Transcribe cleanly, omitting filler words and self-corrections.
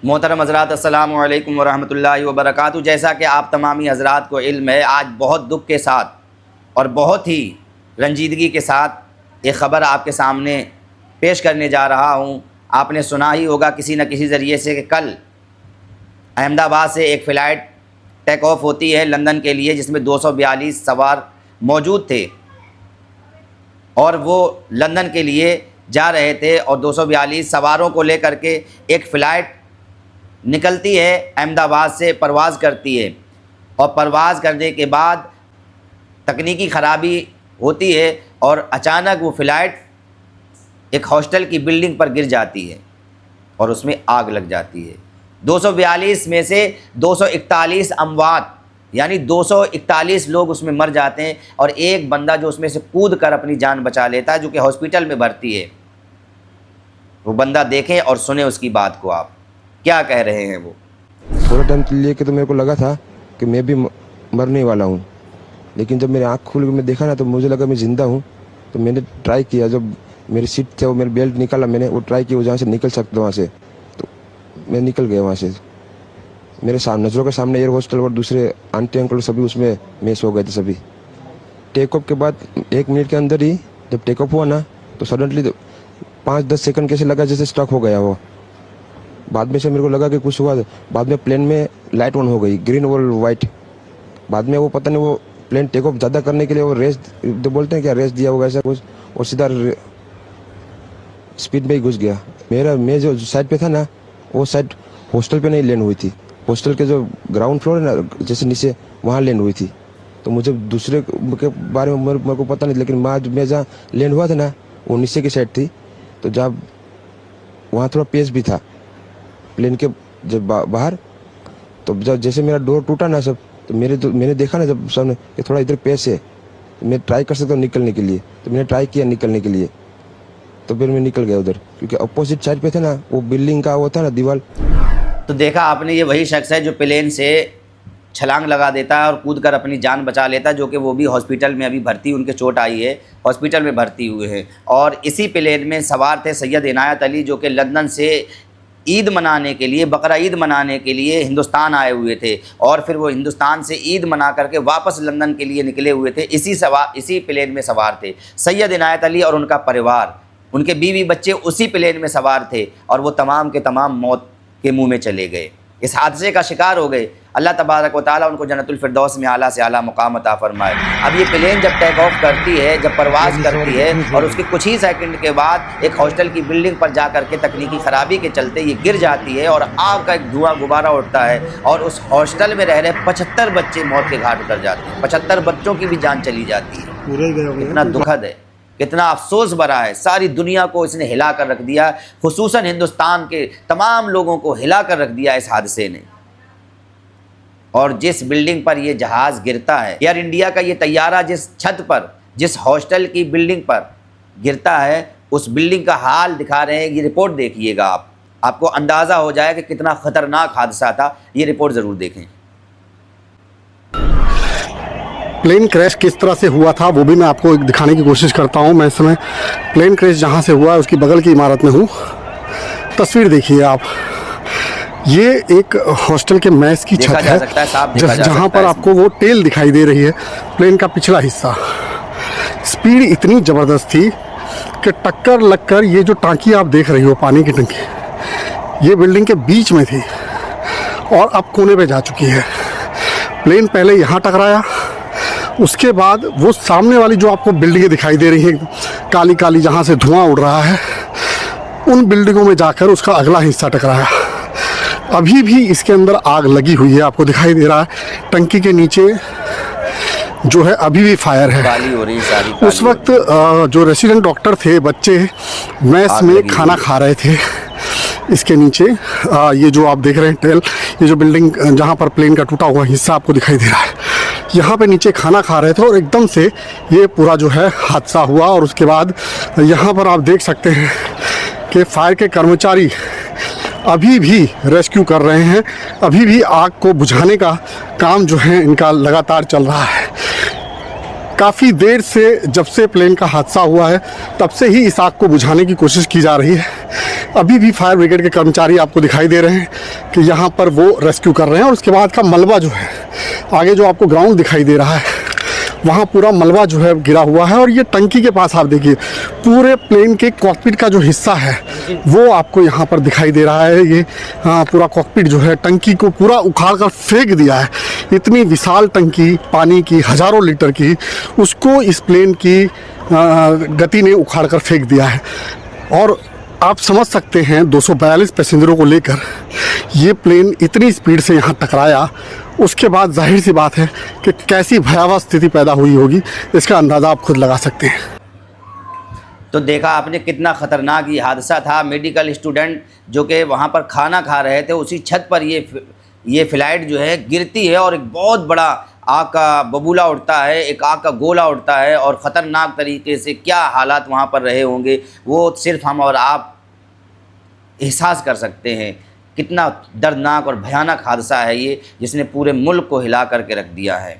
मोहतरम हज़रात, अस्सलामु अलैकुम वरहमतुल्लाहि वबरकातुहू। जैसा कि आप तमामी हज़रात को इल्म है, आज बहुत दुख के साथ और बहुत ही रंजीदगी के साथ एक ख़बर आपके सामने पेश करने जा रहा हूँ। आपने सुना ही होगा किसी न किसी ज़रिए से कि कल अहमदाबाद से एक फ़्लाइट टेक ऑफ होती है लंदन के लिए, जिसमें 242 सवार मौजूद थे और वो लंदन के लिए जा रहे थे। और 242 सवारों को लेकर के एक फ़्लाइट निकलती है, अहमदाबाद से परवाज़ करती है और परवाज़ करने के बाद तकनीकी ख़राबी होती है और अचानक वो फ़्लाइट एक हॉस्टल की बिल्डिंग पर गिर जाती है और उसमें आग लग जाती है। 242 में से 241 अमवात यानी 241 लोग उसमें मर जाते हैं और एक बंदा जो उसमें से कूद कर अपनी जान बचा लेता है, जो कि हॉस्पिटल में भर्ती है। वो बंदा देखें और सुने उसकी बात को, आप क्या कह रहे हैं। वो थोड़ा टाइम लेके तो मेरे को लगा था कि मैं भी मरने वाला हूँ, लेकिन जब मेरी आँख खुल के मैं देखा ना तो मुझे लगा मैं ज़िंदा हूँ। तो मैंने ट्राई किया, जब मेरी सीट थे वो मेरी बेल्ट निकाला, मैंने वो ट्राई किया वो जहाँ से निकल सकता वहाँ से, तो मैं निकल गया वहाँ से। मेरे सामने नज़रों के सामने एयर हॉस्टल और दूसरे आंटी अंकल सभी उसमें मेस हो गए थे सभी। टेक ऑफ के बाद 1 मिनट के अंदर ही जब टेक ऑफ हुआ ना तो सडनली 5-10 सेकंड कैसे लगा जैसे स्टक हो गया वो। बाद में से मेरे को लगा कि कुछ हुआ। बाद में प्लेन में लाइट ऑन हो गई, ग्रीन और वाइट। बाद में वो पता नहीं वो प्लेन टेक ऑफ ज़्यादा करने के लिए वो रेस जो बोलते हैं क्या, रेस दिया होगा ऐसा कुछ, और सीधा स्पीड में ही घुस गया। मैं जो साइड पे था ना वो साइड हॉस्टल पे नहीं लैंड हुई थी, हॉस्टल के जो ग्राउंड फ्लोर है ना जैसे नीचे वहाँ लैंड हुई थी। तो मुझे दूसरे के बारे में मेरे को पता नहीं, लेकिन मैं जहाँ लैंड हुआ था ना वो नीचे की साइड थी। तो जब वहाँ थोड़ा पेस भी था प्लेन के जब बाहर, तो जब जैसे मेरा डोर टूटा ना सब, तो मैंने देखा ना जब सामने कि थोड़ा इधर पेस है, तो मैं ट्राई कर सकता हूँ निकलने के लिए। तो मैंने ट्राई किया निकलने के लिए, तो फिर मैं निकल गया उधर, क्योंकि अपोजिट साइड पे था ना वो बिल्डिंग का वो था ना दीवार। तो देखा आपने, ये वही शख्स है जो प्लेन से छलांग लगा देता है और कूद कर अपनी जान बचा लेता है, जो कि वो भी हॉस्पिटल में अभी भर्ती, उनके चोट आई है, हॉस्पिटल में भर्ती हुए हैं। और इसी प्लेन में सवार थे सैयद इनायत अली, जो कि लंदन से ईद मनाने के लिए, बकरा ईद मनाने के लिए हिंदुस्तान आए हुए थे और फिर वो हिंदुस्तान से ईद मना करके वापस लंदन के लिए निकले हुए थे। इसी प्लेन में सवार थे सैयद इनायत अली और उनका परिवार, उनके बीवी बच्चे उसी प्लेन में सवार थे और वो तमाम के तमाम मौत के मुंह में चले गए, इस हादसे का शिकार हो गए। अल्लाह तबारक व तआला उनको जन्नतुल फिरदौस में आला से आला मुकाम अता फरमाए। अब ये प्लेन जब टेक ऑफ करती है, जब परवाज़ करती है और उसके कुछ ही सेकंड के बाद एक हॉस्टल की बिल्डिंग पर जा कर के तकनीकी ख़राबी के चलते ये गिर जाती है और आग का एक धुआं गुब्बारा उठता है और उस हॉस्टल में रह रहे 75 बच्चे मौत के घाट उतर जाते हैं। 75 बच्चों की भी जान चली जाती है। कितना दुखद है, कितना अफसोस भरा है। सारी दुनिया को इसने हिला कर रख दिया, खुसूसन हिंदुस्तान के तमाम लोगों को हिला कर रख दिया इस हादसे ने। और जिस बिल्डिंग पर ये जहाज़ गिरता है, एयर इंडिया का ये तैयारा जिस छत पर, जिस हॉस्टल की बिल्डिंग पर गिरता है, उस बिल्डिंग का हाल दिखा रहे हैं। ये रिपोर्ट देखिएगा, आपको अंदाज़ा हो जाए कि कितना ख़तरनाक हादसा था। ये रिपोर्ट ज़रूर देखें। प्लेन क्रैश किस तरह से हुआ था वो भी मैं आपको दिखाने की कोशिश करता हूँ। मैं इस समय प्लेन क्रैश जहाँ से हुआ है उसकी बगल की इमारत में हूँ। तस्वीर देखिए आप, ये एक हॉस्टल के मेस की छत है जहाँ पर आपको वो टेल दिखाई दे रही है, प्लेन का पिछला हिस्सा। स्पीड इतनी ज़बरदस्त थी कि टक्कर लगकर ये जो टांकी आप देख रही हो, पानी की टंकी, ये बिल्डिंग के बीच में थी और अब कोने पे जा चुकी है। प्लेन पहले यहाँ टकराया, उसके बाद वो सामने वाली जो आपको बिल्डिंगें दिखाई दे रही हैं काली काली, जहाँ से धुआं उड़ रहा है, उन बिल्डिंगों में जाकर उसका अगला हिस्सा टकराया। अभी भी इसके अंदर आग लगी हुई है, आपको दिखाई दे रहा है। टंकी के नीचे जो है अभी भी फायर है। काली हो रही सारी। उस वक्त जो रेसिडेंट डॉक्टर थे, बच्चे मैस में खाना खा रहे थे। इसके नीचे ये जो आप देख रहे हैं टेल, ये जो बिल्डिंग जहाँ पर प्लेन का टूटा हुआ हिस्सा आपको दिखाई दे रहा है, यहाँ पे नीचे खाना खा रहे थे और एकदम से ये पूरा जो है हादसा हुआ। और उसके बाद यहाँ पर आप देख सकते हैं कि फायर के कर्मचारी अभी भी रेस्क्यू कर रहे हैं, अभी भी आग को बुझाने का काम जो है इनका लगातार चल रहा है। काफ़ी देर से, जब से प्लेन का हादसा हुआ है तब से ही इस आग को बुझाने की कोशिश की जा रही है, अभी भी फायर ब्रिगेड के कर्मचारी आपको दिखाई दे रहे हैं कि यहाँ पर वो रेस्क्यू कर रहे हैं। और उसके बाद का मलबा जो है, आगे जो आपको ग्राउंड दिखाई दे रहा है, वहाँ पूरा मलबा जो है गिरा हुआ है। और ये टंकी के पास आप देखिए, पूरे प्लेन के कॉकपिट का जो हिस्सा है वो आपको यहाँ पर दिखाई दे रहा है। ये पूरा कॉकपिट जो है टंकी को पूरा उखाड़ कर फेंक दिया है। इतनी विशाल टंकी पानी की, हज़ारों लीटर की, उसको इस प्लेन की गति ने उखाड़ कर फेंक दिया है। और आप समझ सकते हैं 242 पैसेंजरों को लेकर ये प्लेन इतनी स्पीड से यहाँ टकराया, उसके बाद जाहिर सी बात है कि कैसी भयावह स्थिति पैदा हुई होगी, इसका अंदाज़ा आप खुद लगा सकते हैं। तो देखा आपने कितना ख़तरनाक ये हादसा था। मेडिकल स्टूडेंट जो कि वहाँ पर खाना खा रहे थे, उसी छत पर ये फ़्लाइट जो है गिरती है और एक बहुत बड़ा आग का बबूला उठता है, एक आग का गोला उठता है। और ख़तरनाक तरीके से क्या हालात वहाँ पर रहे होंगे वो सिर्फ हम और आप एहसास कर सकते हैं। कितना दर्दनाक और भयानक हादसा है ये, जिसने पूरे मुल्क को हिला करके रख दिया है।